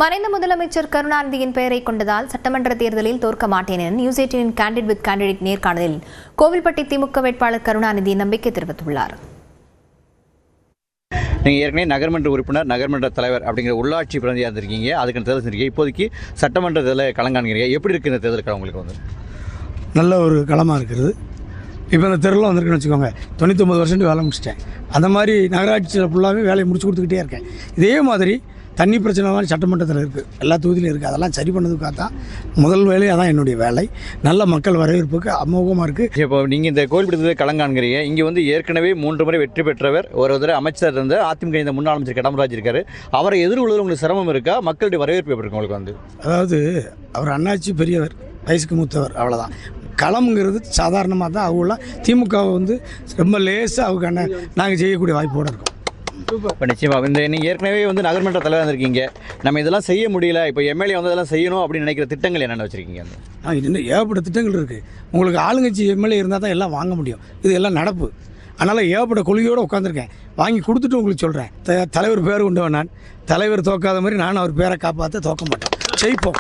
மறைந்த முதலமைச்சர் கருணாநிதியின் பெயரை கொண்டதால் சட்டமன்ற தேர்தலில் தோற்க மாட்டேன் என நியூஸ் 18 கேண்டிட் வித் கேண்டிடேட் நேர்காணலில் கோவில்பட்டி திமுக வேட்பாளர் கருணாநிதி நம்பிக்கை தெரிவித்துள்ளார். நீங்கள் ஏற்கனவே நகர்மன்ற உறுப்பினர், நகர்மன்ற தலைவர் அப்படிங்கிற உள்ளாட்சி பிரதிநிதியாக இருந்திருக்கீங்க. அதுக்கு தேர்தல் செஞ்சீங்க. இப்போதைக்கு சட்டமன்ற தேர்தலில் களங்காண்கிறீங்க. எப்படி இருக்குது இந்த தேர்தல் களம் உங்களுக்கு வந்து? நல்ல ஒரு களமாக இருக்கிறது. இப்போ இந்த தெருவில் வந்திருக்குன்னு வச்சுக்கோங்க, 99% வேலை முடிச்சிட்டேன். அந்த மாதிரி நகராட்சியில் ஃபுல்லாகவே வேலையை முடிச்சு கொடுத்துக்கிட்டே இருக்கேன். இதே மாதிரி தண்ணி பிரச்சனை மாதிரி சட்டமன்றத்தில் இருக்குது, எல்லா தொகுதியிலும் இருக்குது. அதெல்லாம் சரி பண்ணதுக்காக தான் முதல் வேலையாக தான் என்னுடைய வேலை. நல்ல மக்கள் வரவேற்புக்கு அமோகமாக இருக்குது. இப்போ நீங்கள் இந்த கோவில்பட்டி களங்காண்கிறீங்க. இங்கே வந்து ஏற்கனவே 3 முறை வெற்றி பெற்றவர், ஒரு தடவை அமைச்சர் இருந்த அதிமுக இந்த முன்னாள் அமைச்சர் கடம்பராஜ் இருக்காரு. அவரை எதிர்கொள்வதில் உங்களுக்கு சிரமம் இருக்கா? மக்களுடைய வரவேற்பு எப்படி இருக்கு உங்களுக்கு வந்து? அதாவது அவர் அண்ணாச்சி பெரியவர், வயசுக்கு மூத்தவர், அவ்வளோதான். களம்ங்கிறது சாதாரணமாக தான். அவங்களாம் திமுகவை வந்து ரொம்ப லேசாக அவங்க நாங்கள் செய்யக்கூடிய வாய்ப்போடு இருக்கோம். இப்போ நிச்சயமாக இந்த நீங்கள் ஏற்கனவே வந்து நகர்மன்ற தலைவர் இருந்திருக்கீங்க. நம்ம இதெல்லாம் செய்ய முடியல, இப்போ எம்எல்ஏ வந்து இதெல்லாம் செய்யணும் அப்படின்னு நினைக்கிற திட்டங்கள் என்னென்ன வச்சுருக்கீங்க? இன்னும் ஏகப்பட்ட திட்டங்கள் இருக்குது. உங்களுக்கு ஆளுங்கட்சி எம்எல்ஏ இருந்தால் தான் எல்லாம் வாங்க முடியும். இது எல்லாம் நடப்பு. அதனால் ஏகப்பட்ட கொள்கையோடு உட்காந்துருக்கேன். வாங்கி கொடுத்துட்டு உங்களுக்கு சொல்கிறேன். தலைவர் பேர் கொண்டு நான் தலைவர் தோக்காத மாதிரி நான் அவர் பேரை காப்பாற்ற தோக்க மாட்டோம். ஜெயிப்போம்.